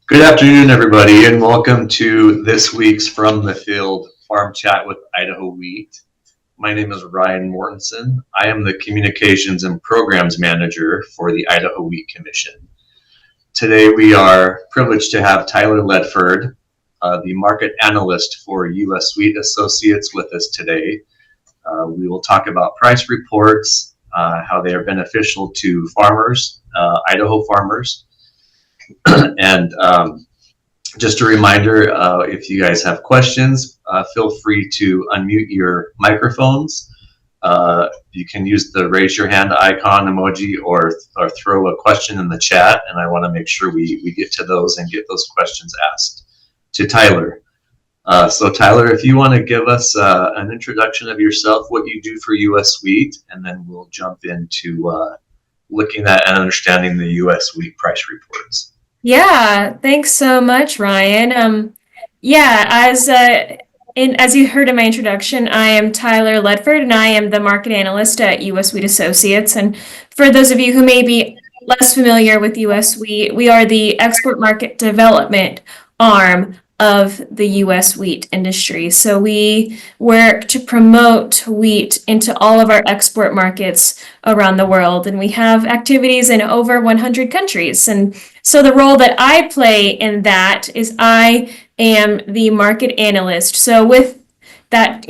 Good afternoon, everybody, and welcome to this week's From the Field Farm Chat with Idaho Wheat. My name is Ryan Mortensen. I am the Communications and Programs Manager for the Idaho Wheat Commission. Today we are privileged to have Tyllor Ledford, the Market Analyst for U.S. Wheat Associates, with us today. We will talk about price reports, how they are beneficial to farmers, Idaho farmers, and just a reminder, if you guys have questions, feel free to unmute your microphones. You can use the raise your hand icon emoji or throw a question in the chat, and I want to make sure we get to those and get those questions asked to Tyllor. So Tyllor, if you want to give us an introduction of yourself, what you do for U.S. Wheat, and then we'll jump into looking at and understanding the U.S. Wheat price reports. Yeah, thanks so much, Ryan. As you heard in my introduction, I am Tyllor Ledford, and I am the market analyst at U.S. Wheat Associates. And for those of you who may be less familiar with U.S. Wheat, we are the export market development arm of the U.S. wheat industry. So we work to promote wheat into all of our export markets around the world, and we have activities in over 100 countries. And so the role that I play in that is I am the market analyst. So with that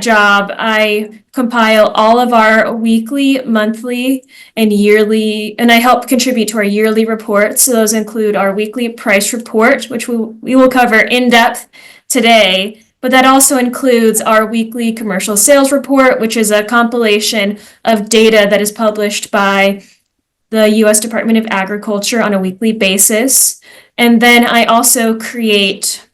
job, I compile all of our weekly, monthly, and yearly, and I help contribute to our yearly reports. So those include our weekly price report, which we will cover in depth today. But that also includes our weekly commercial sales report, which is a compilation of data that is published by the U.S. Department of Agriculture on a weekly basis. And then I also create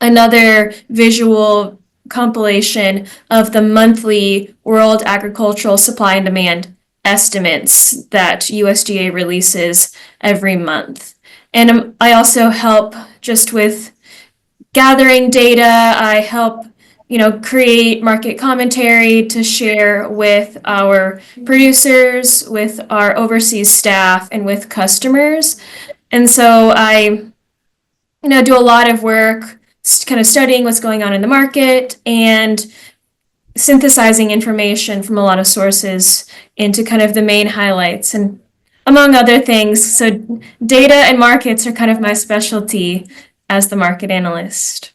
another visual compilation of the monthly World Agricultural Supply and Demand estimates that USDA releases every month. And I also help just with gathering data. I help create market commentary to share with our producers, with our overseas staff, and with customers. And so I do a lot of work kind of studying what's going on in the market and synthesizing information from a lot of sources into kind of the main highlights, and among other things. So data and markets are kind of my specialty as the market analyst.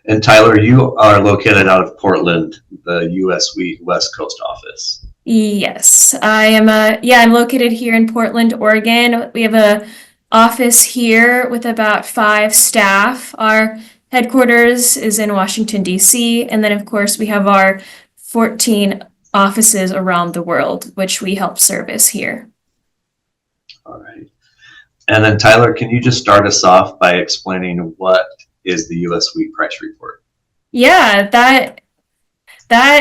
And Tyllor, you are located out of Portland, the U.S. Wheat West Coast office. Yes, I am. I'm located here in Portland, Oregon. We have a office here with about 5 staff. Our headquarters is in Washington, D.C., and then, of course, we have our 14 offices around the world, which we help service here. All right. And then, Tyllor, can you just start us off by explaining what is the U.S. Wheat price report? Yeah, that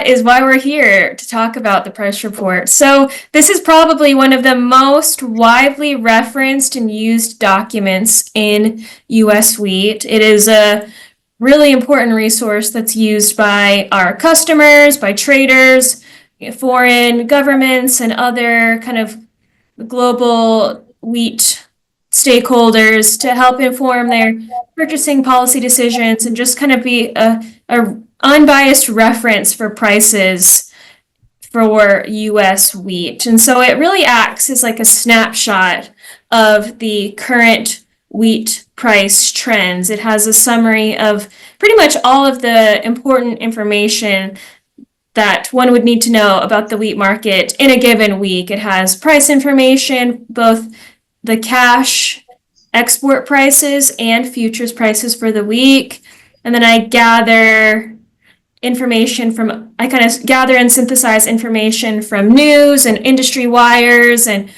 is why we're here, to talk about the price report. So this is probably one of the most widely referenced and used documents in U.S. wheat. It is a really important resource that's used by our customers, by traders, foreign governments, and other kind of global wheat stakeholders to help inform their purchasing policy decisions and just kind of be a unbiased reference for prices for U.S. wheat. And so it really acts as like a snapshot of the current wheat price trends. It has a summary of pretty much all of the important information that one would need to know about the wheat market in a given week. It has price information, both the cash export prices and futures prices for the week. And then I gather and synthesize information from news and industry wires and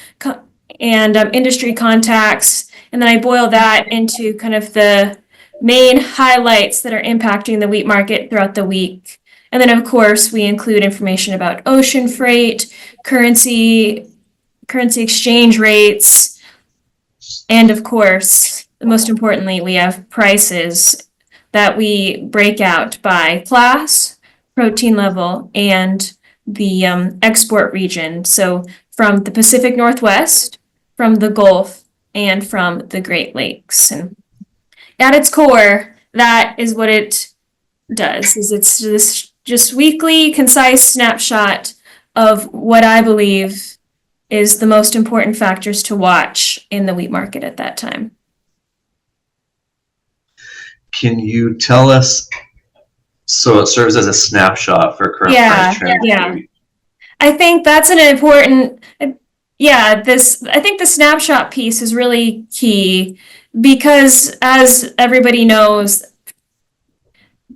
industry contacts, and then I boil that into kind of the main highlights that are impacting the wheat market throughout the week. And then, of course, we include information about ocean freight, currency exchange rates, and, of course, most importantly, we have prices that we break out by class, protein level, and the export region. So from the Pacific Northwest, from the Gulf, and from the Great Lakes. And at its core, that is what it does, is it's this just weekly, concise snapshot of what I believe is the most important factors to watch in the wheat market at that time. Can you tell us, so it serves as a snapshot for current price trends? Yeah. I think that's an important, I think the snapshot piece is really key because, as everybody knows,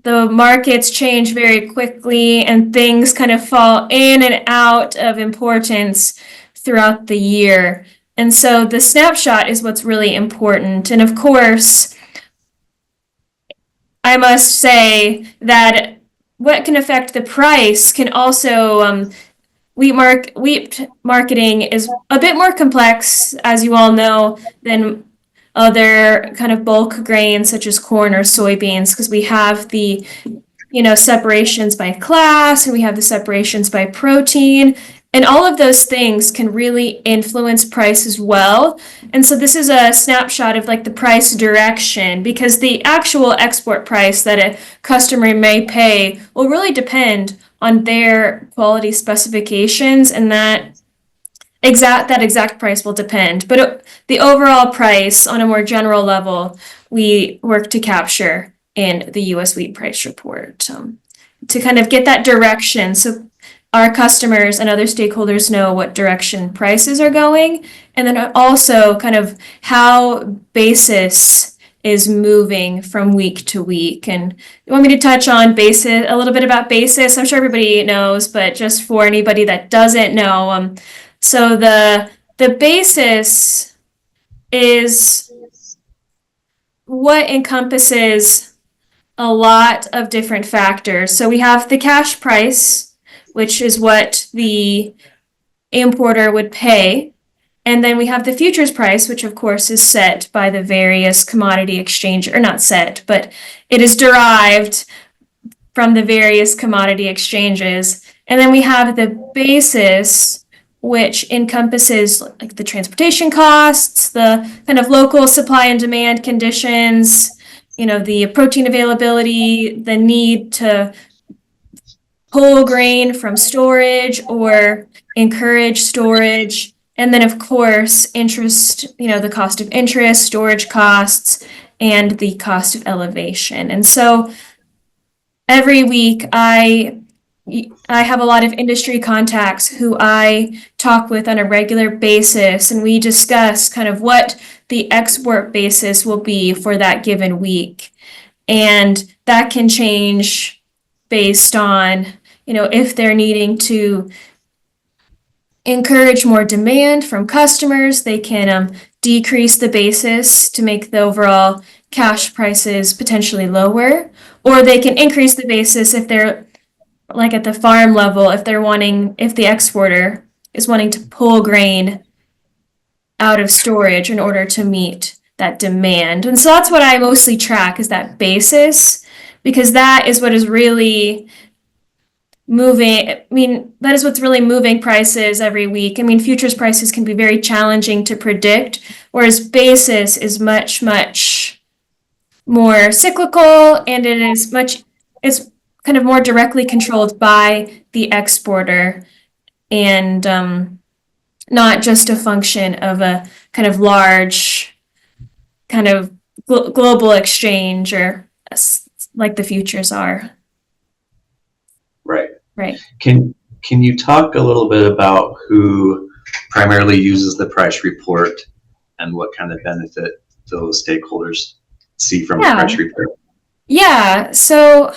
the markets change very quickly and things kind of fall in and out of importance throughout the year. And so the snapshot is what's really important. And of course, I must say that what can affect the price can also, wheat marketing is a bit more complex, as you all know, than other kind of bulk grains such as corn or soybeans, because we have the separations by class and we have the separations by protein, and all of those things can really influence price as well. And so this is a snapshot of like the price direction, because the actual export price that a customer may pay will really depend on their quality specifications, and that exact price will depend. But the overall price on a more general level, we work to capture in the U.S. wheat price report to kind of get that direction, so our customers and other stakeholders know what direction prices are going, and then also kind of how basis is moving from week to week. And you want me to touch on basis, a little bit about basis? I'm sure everybody knows, but just for anybody that doesn't know, so the basis is what encompasses a lot of different factors. So we have the cash price, which is what the importer would pay. And then we have the futures price, which of course is set by the various commodity exchange, or not set, but it is derived from the various commodity exchanges. And then we have the basis, which encompasses like the transportation costs, the kind of local supply and demand conditions, the protein availability, the need to pull grain from storage or encourage storage, and then of course interest, the cost of interest, storage costs, and the cost of elevation. And so every week I have a lot of industry contacts who I talk with on a regular basis, and we discuss kind of what the export basis will be for that given week. And that can change based on, if they're needing to encourage more demand from customers, they can decrease the basis to make the overall cash prices potentially lower, or they can increase the basis if they're like at the farm level, if the exporter is wanting to pull grain out of storage in order to meet that demand. And so that's what I mostly track, is that basis, because that is what is really that is what's really moving prices every week. Futures prices can be very challenging to predict, whereas basis is much, much more cyclical, and it's kind of more directly controlled by the exporter, and not just a function of a kind of large kind of global exchange, or like the futures are. Right. Can you talk a little bit about who primarily uses the price report and what kind of benefit those stakeholders see from the price report? Yeah, so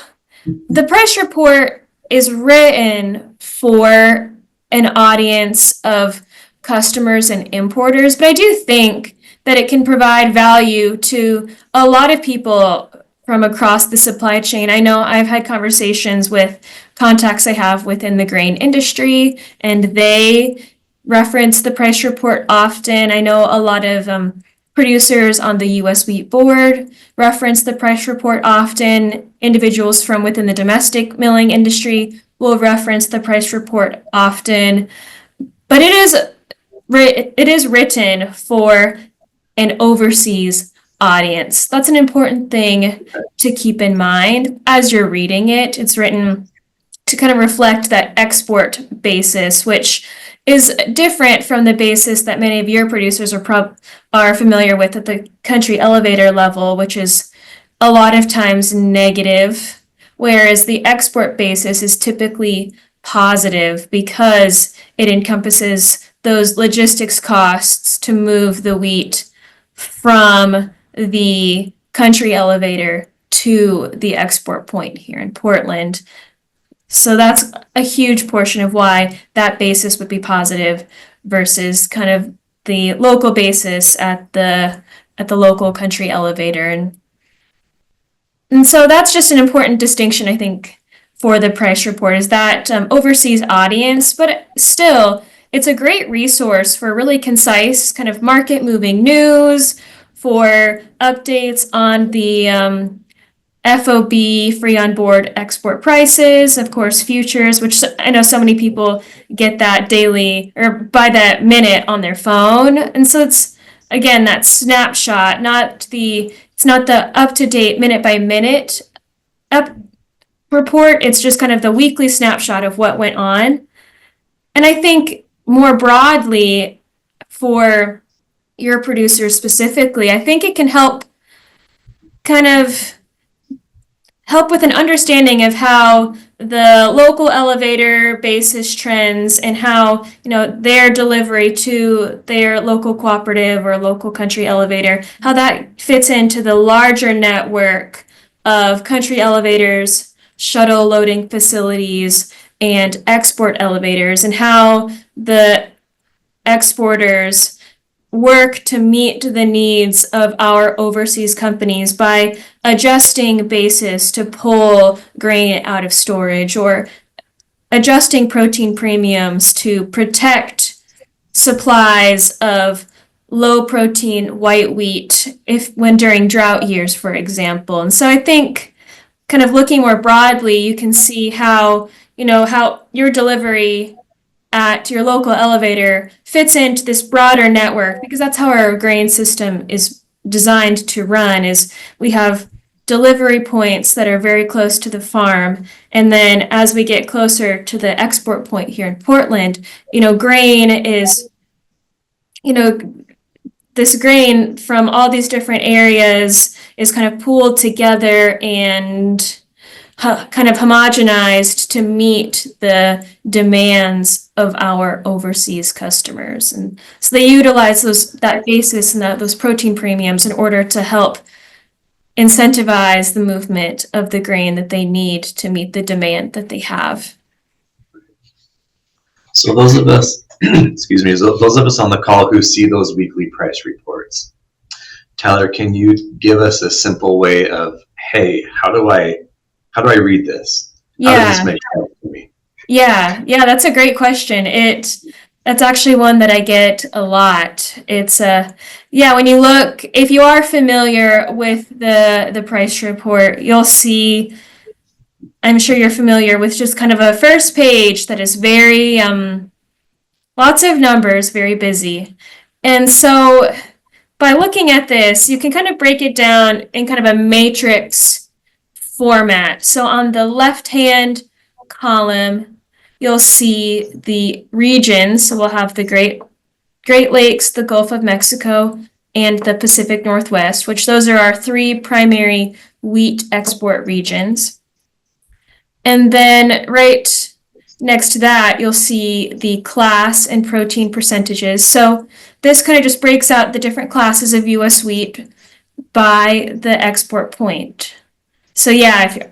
the price report is written for an audience of customers and importers, but I do think that it can provide value to a lot of people from across the supply chain. I know I've had conversations with contacts I have within the grain industry, and they reference the price report often. I know a lot of producers on the U.S. Wheat Board reference the price report often. Individuals from within the domestic milling industry will reference the price report often. But it is written for an overseas audience. That's an important thing to keep in mind as you're reading it. It's written to kind of reflect that export basis, which is different from the basis that many of your producers are familiar with at the country elevator level, which is a lot of times negative, whereas the export basis is typically positive because it encompasses those logistics costs to move the wheat from the country elevator to the export point here in Portland. So that's a huge portion of why that basis would be positive versus kind of the local basis at the local country elevator. And so that's just an important distinction, I think, for the price report is that overseas audience, but still, it's a great resource for really concise kind of market moving news, for updates on the FOB, free on board export prices, of course, futures, which I know so many people get that daily or by the minute on their phone. And so it's, again, that snapshot, it's not the up-to-date minute by minute report. It's just kind of the weekly snapshot of what went on. And I think more broadly for your producers specifically, I think it can help with an understanding of how the local elevator basis trends and how, their delivery to their local cooperative or local country elevator, how that fits into the larger network of country elevators, shuttle loading facilities, and export elevators, and how the exporters work to meet the needs of our overseas companies by adjusting basis to pull grain out of storage or adjusting protein premiums to protect supplies of low protein white wheat when during drought years, for example. And so I think kind of looking more broadly, you can see how your delivery at your local elevator fits into this broader network, because that's how our grain system is designed to run. Is we have delivery points that are very close to the farm, and then as we get closer to the export point here in Portland, grain is, this grain from all these different areas is kind of pooled together and kind of homogenized to meet the demands of our overseas customers. And so they utilize that basis and those protein premiums in order to help incentivize the movement of the grain that they need to meet the demand that they have. So those of us, excuse me, those of us on the call who see those weekly price reports, Tyler, can you give us a simple way of, hey, how do I read this? How does this make sense to me? Yeah, that's a great question. That's actually one that I get a lot. It's when you look, if you are familiar with the price report, you'll see, I'm sure you're familiar with just kind of a first page that is very lots of numbers, very busy. And so by looking at this, you can kind of break it down in kind of a matrix format. So on the left-hand column, you'll see the regions. So we'll have the Great Lakes, the Gulf of Mexico, and the Pacific Northwest, which those are our three primary wheat export regions. And then right next to that, you'll see the class and protein percentages. So this kind of just breaks out the different classes of U.S. wheat by the export point. So yeah,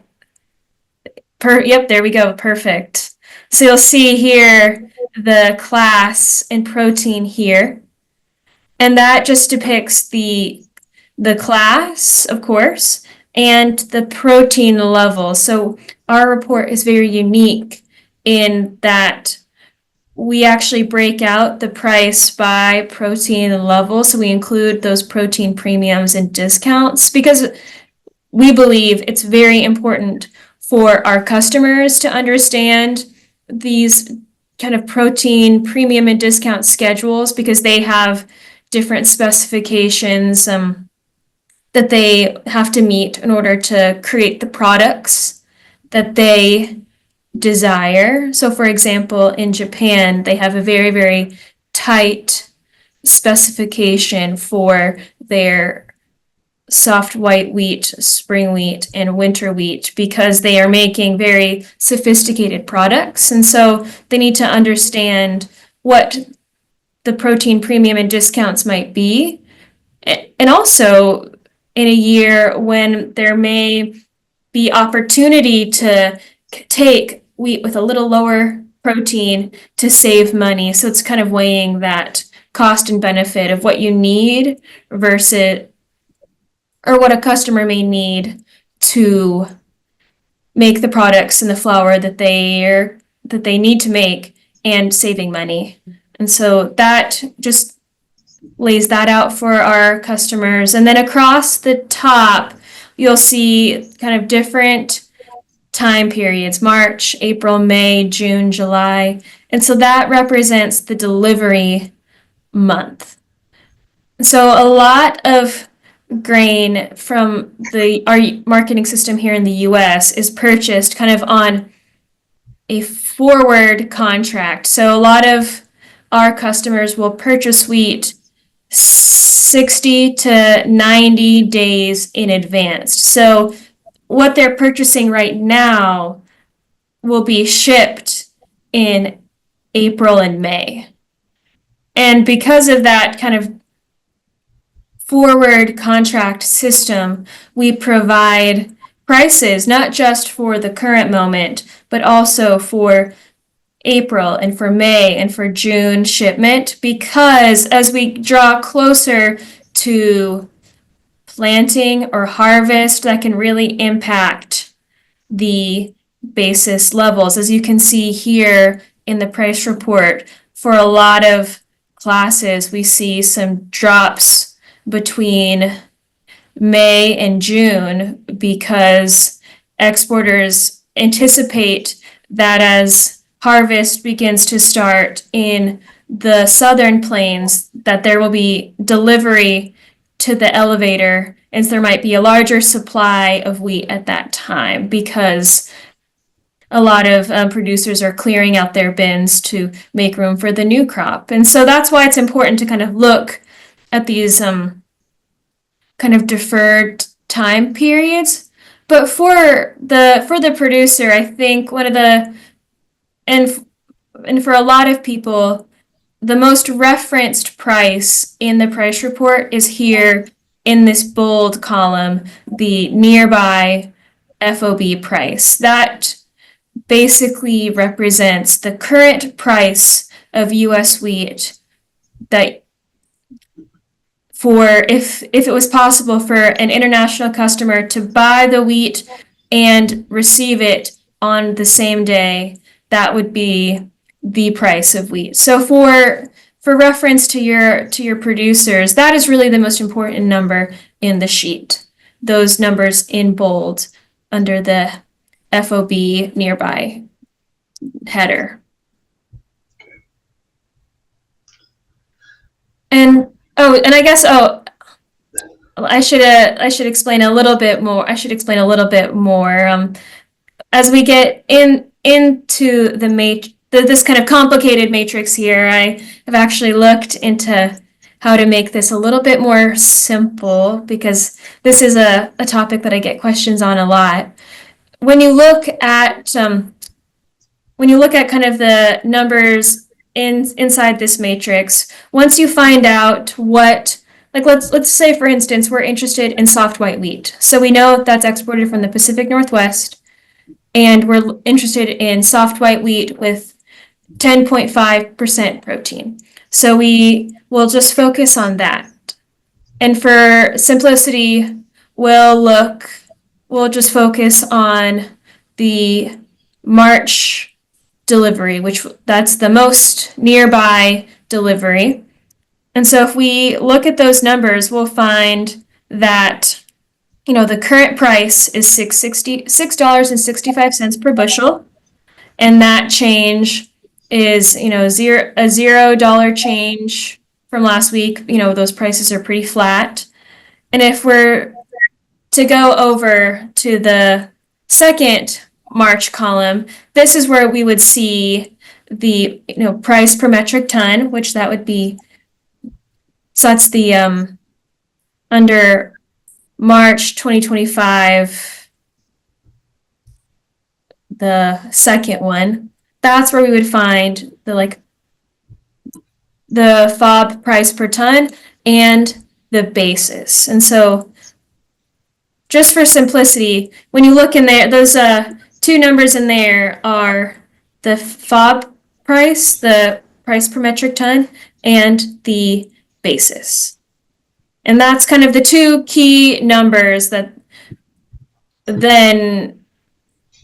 yep, there we go, perfect. So you'll see here the class and protein here, and that just depicts the class, of course, and the protein level. So our report is very unique in that we actually break out the price by protein level. So we include those protein premiums and discounts because we believe it's very important for our customers to understand these kind of protein premium and discount schedules, because they have different specifications that they have to meet in order to create the products that they desire. So, for example, in Japan, they have a very, very tight specification for their soft white wheat, spring wheat, and winter wheat because they are making very sophisticated products. And so they need to understand what the protein premium and discounts might be. And also in a year when there may be opportunity to take wheat with a little lower protein to save money. So it's kind of weighing that cost and benefit of what you need versus or what a customer may need to make the products and the flour that they need to make and saving money. And so that just lays that out for our customers. And then across the top, you'll see kind of different time periods: March, April, May, June, July. And so that represents the delivery month. So a lot of grain from our marketing system here in the US is purchased kind of on a forward contract. So a lot of our customers will purchase wheat 60 to 90 days in advance. So what they're purchasing right now will be shipped in April and May. And because of that kind of forward contract system, we provide prices not just for the current moment, but also for April and for May and for June shipment, because as we draw closer to planting or harvest, that can really impact the basis levels. As you can see here in the price report, for a lot of classes, we see some drops between May and June because exporters anticipate that as harvest begins to start in the southern plains, that there will be delivery to the elevator, and so there might be a larger supply of wheat at that time because a lot of producers are clearing out their bins to make room for the new crop. And so that's why it's important to kind of look at these kind of deferred time periods. But for the producer, I think one of the and for a lot of people, the most referenced price in the price report is here in this bold column, the nearby FOB price. That basically represents the current price of US wheat that for if it was possible for an international customer to buy the wheat and receive it on the same day, that would be the price of wheat. So for reference to your producers, that is really the most important number in the sheet. Those numbers in bold under the FOB nearby header. And I guess I should explain a little bit more. As we get into this kind of complicated matrix here, I have actually looked into how to make this a little bit more simple because this is a topic that I get questions on a lot. When you look at kind of the numbers inside this matrix, once you find out what, like let's say for instance we're interested in soft white wheat, so we know that's exported from the Pacific Northwest, and we're interested in soft white wheat with 10.5% protein. So we will just focus on that. And for simplicity, we'll just focus on the March delivery, which that's the most nearby delivery. And so if we look at those numbers, we'll find that the current price is $6.65 per bushel, and that change is a $0 change from last week, those prices are pretty flat. And if we're to go over to the second March column, this is where we would see the price per metric ton, which that would be, so that's the under March 2025, the second one. That's where we would find the FOB price per ton and the basis. And so just for simplicity, when you look in there, those two numbers in there are the FOB price, the price per metric ton, and the basis. And that's kind of the two key numbers that then,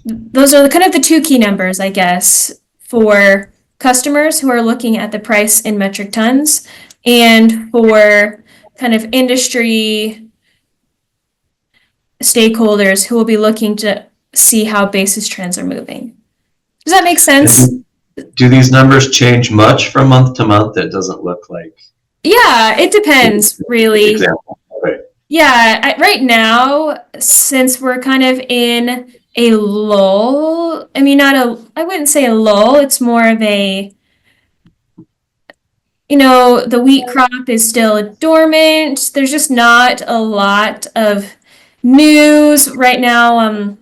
those are kind of the two key numbers, I guess, for customers who are looking at the price in metric tons, and for kind of industry stakeholders who will be looking to see how basis trends are moving. Does that make sense? Do these numbers change much from month to month? It doesn't look like. Yeah, it depends, really. Example. Right. Yeah, right now, since we're kind of in a lull, I mean, I wouldn't say a lull, it's more of a, the wheat crop is still dormant. There's just not a lot of news right now.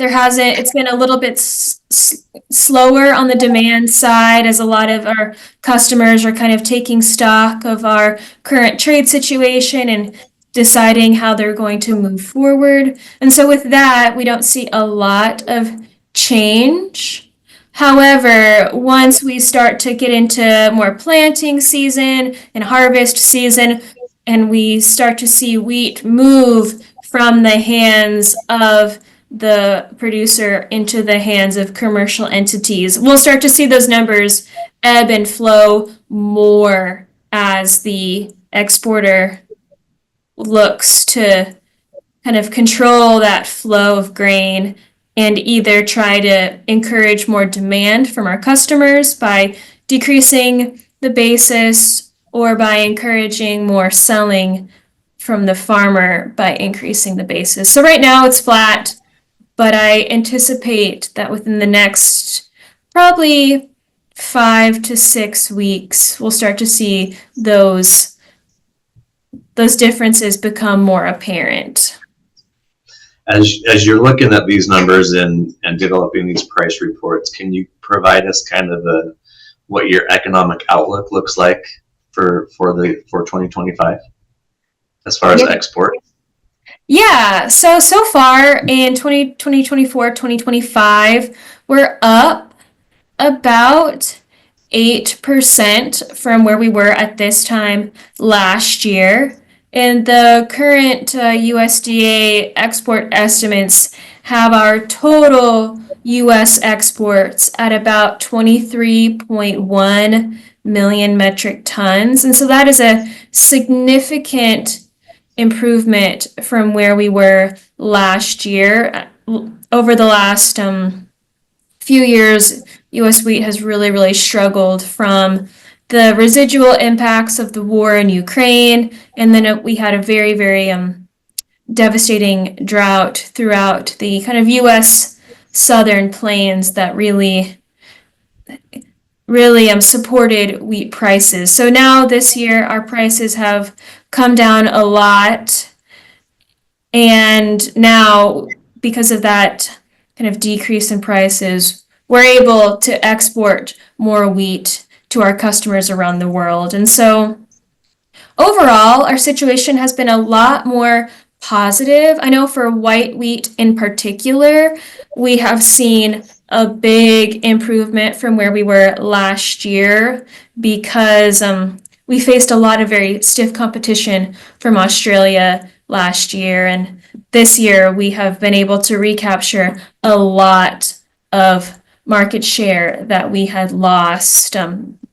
It's been a little bit slower on the demand side, as a lot of our customers are kind of taking stock of our current trade situation and deciding how they're going to move forward. And so with that, we don't see a lot of change. However, once we start to get into more planting season and harvest season, and we start to see wheat move from the hands of the producer into the hands of commercial entities, we'll start to see those numbers ebb and flow more as the exporter looks to kind of control that flow of grain and either try to encourage more demand from our customers by decreasing the basis, or by encouraging more selling from the farmer by increasing the basis. So right now it's flat, but I anticipate that within the next probably 5 to 6 weeks, we'll start to see those differences become more apparent. As you're looking at these numbers and developing these price reports, can you provide us kind of what your economic outlook looks like for 2025 as far as export? Yeah, so far in 2024, 2025, we're up about 8% from where we were at this time last year. And the current USDA export estimates have our total U.S. exports at about 23.1 million metric tons. And so that is a significant improvement from where we were last year. Over the last few years, U.S. wheat has really, really struggled from the residual impacts of the war in Ukraine, and then we had a very, very devastating drought throughout the kind of U.S. southern plains that really supported wheat prices. So now this year, our prices have come down a lot, and now because of that kind of decrease in prices, we're able to export more wheat to our customers around the world. And so overall, our situation has been a lot more positive. I know for white wheat in particular, we have seen a big improvement from where we were last year, because we faced a lot of very stiff competition from Australia last year. And this year we have been able to recapture a lot of market share that we had lost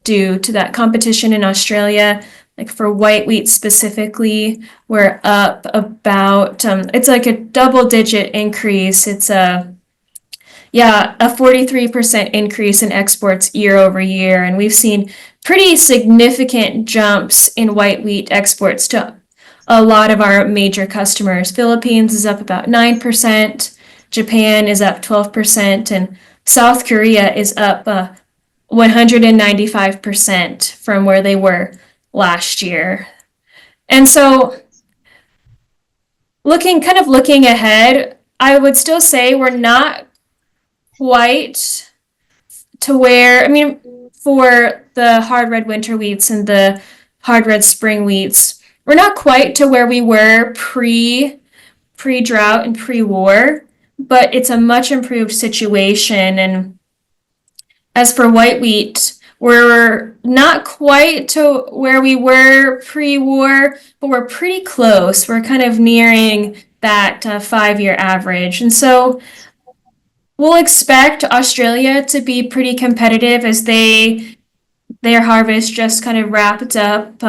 due to that competition in Australia. Like for white wheat specifically, we're up about, it's like a double-digit increase. It's a 43% increase in exports year over year. And we've seen pretty significant jumps in white wheat exports to a lot of our major customers. Philippines is up about 9%, Japan is up 12%, and South Korea is up 195% from where they were last year. And so looking ahead, I would still say we're not quite to where, I mean, for the hard red winter wheats and the hard red spring wheats, we're not quite to where we were pre-drought and pre-war, but it's a much improved situation. And as for white wheat, we're not quite to where we were pre-war, but we're pretty close. We're kind of nearing that 5-year average. And so we'll expect Australia to be pretty competitive as their harvest just kind of wrapped up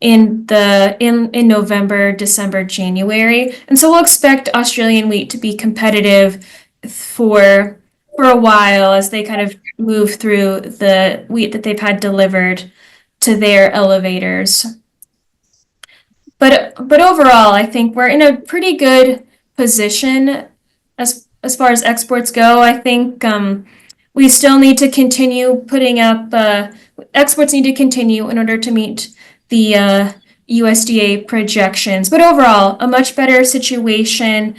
in November, December, January. And so we'll expect Australian wheat to be competitive for a while as they kind of move through the wheat that they've had delivered to their elevators. But overall, I think we're in a pretty good position as far as exports go. I think we still need to continue putting up exports need to continue in order to meet the USDA projections. But overall, a much better situation.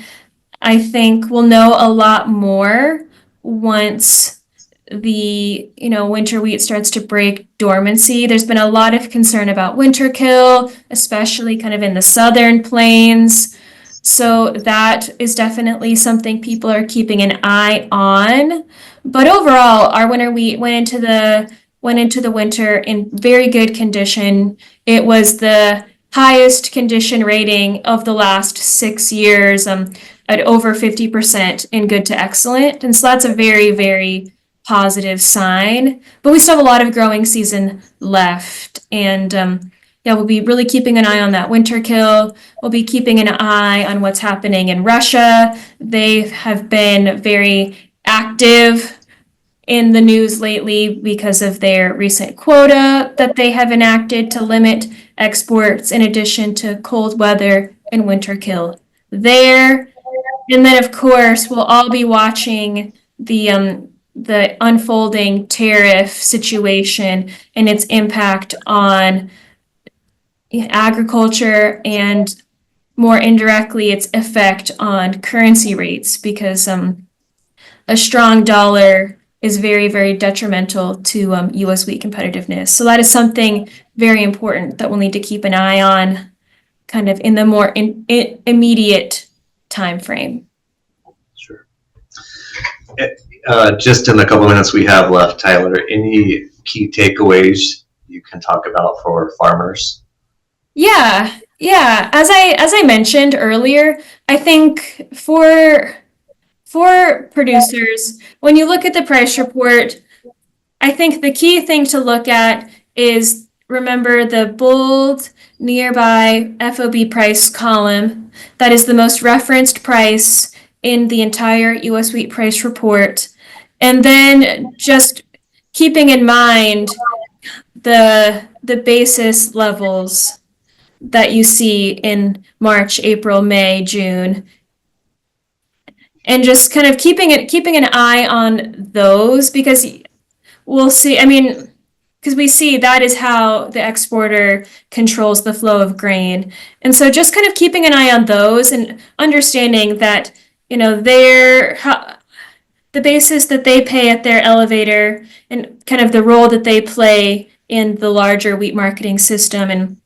I think we'll know a lot more once the winter wheat starts to break dormancy. There's been a lot of concern about winter kill, especially kind of in the southern plains. So that is definitely something people are keeping an eye on. But overall, our winter wheat went into the winter in very good condition. It was the highest condition rating of the last 6 years, at over 50% in good to excellent. And so that's a very, very positive sign. But we still have a lot of growing season left. And we'll be really keeping an eye on that winter kill. We'll be keeping an eye on what's happening in Russia. They have been very active in the news lately because of their recent quota that they have enacted to limit exports in addition to cold weather and winter kill there. And then, of course, we'll all be watching the unfolding tariff situation and its impact on agriculture and more indirectly its effect on currency rates, because a strong dollar is very, very detrimental to U.S. wheat competitiveness. So that is something very important that we'll need to keep an eye on kind of in the more immediate time frame. Sure. Just in the couple minutes we have left, Tyler, any key takeaways you can talk about for farmers? Yeah. As I mentioned earlier, I think for producers, when you look at the price report, I think the key thing to look at is remember the bold nearby FOB price column. That is the most referenced price in the entire U.S. wheat price report. And then just keeping in mind the basis levels that you see in March, April, May, June, and just kind of keeping an eye on those, because we'll see, because we see that is how the exporter controls the flow of grain. And so just kind of keeping an eye on those and understanding that, the basis that they pay at their elevator and kind of the role that they play in the larger wheat marketing system. And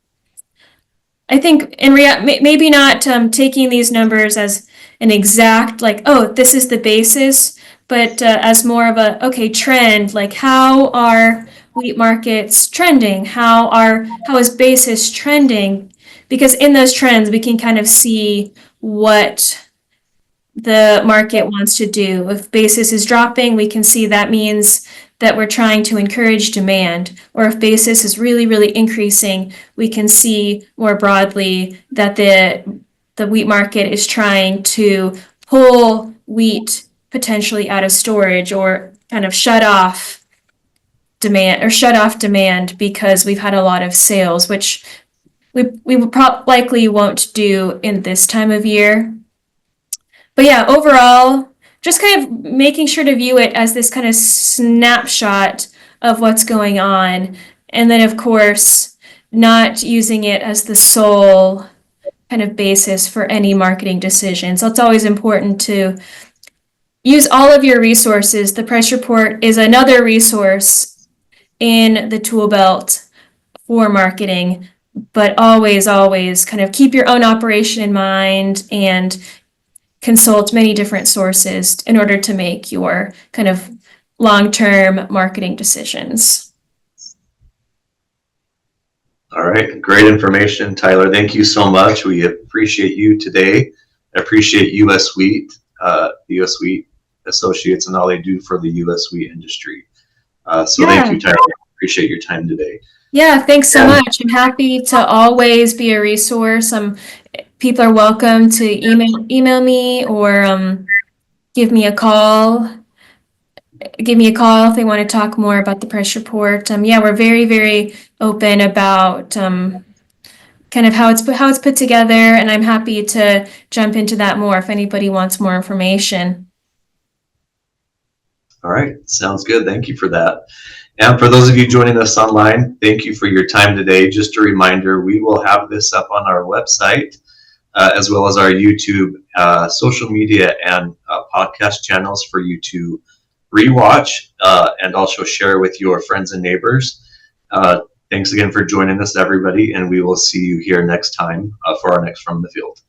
I think maybe not taking these numbers as an exact, like, oh, this is the basis, but as more of a trend, like how are wheat markets trending? How is basis trending? Because in those trends, we can kind of see what the market wants to do. If basis is dropping, we can see that means that we're trying to encourage demand. Or if basis is really, really increasing, we can see more broadly that the wheat market is trying to pull wheat potentially out of storage or kind of shut off demand or shut off demand because we've had a lot of sales, which we likely won't do in this time of year. But yeah, overall, just kind of making sure to view it as this kind of snapshot of what's going on. And then, of course, not using it as the sole kind of basis for any marketing decisions. So it's always important to use all of your resources. The price report is another resource in the tool belt for marketing, but always kind of keep your own operation in mind and consult many different sources in order to make your kind of long-term marketing decisions. All right, great information, Tyler. Thank you so much. We appreciate you today. I appreciate US Wheat, the US Wheat Associates, and all they do for the US wheat industry. Thank you, Tyler. Appreciate your time today. Yeah, thanks so much. I'm happy to always be a resource. People are welcome to email me or give me a call. Give me a call if they want to talk more about the price report. We're very open about kind of how it's put together, and I'm happy to jump into that more if anybody wants more information. All right, sounds good. Thank you for that. And for those of you joining us online, thank you for your time today. Just a reminder, we will have this up on our website as well as our YouTube, social media, and podcast channels for you to rewatch and also share with your friends and neighbors. Thanks again for joining us, everybody, and we will see you here next time for our next From the Field.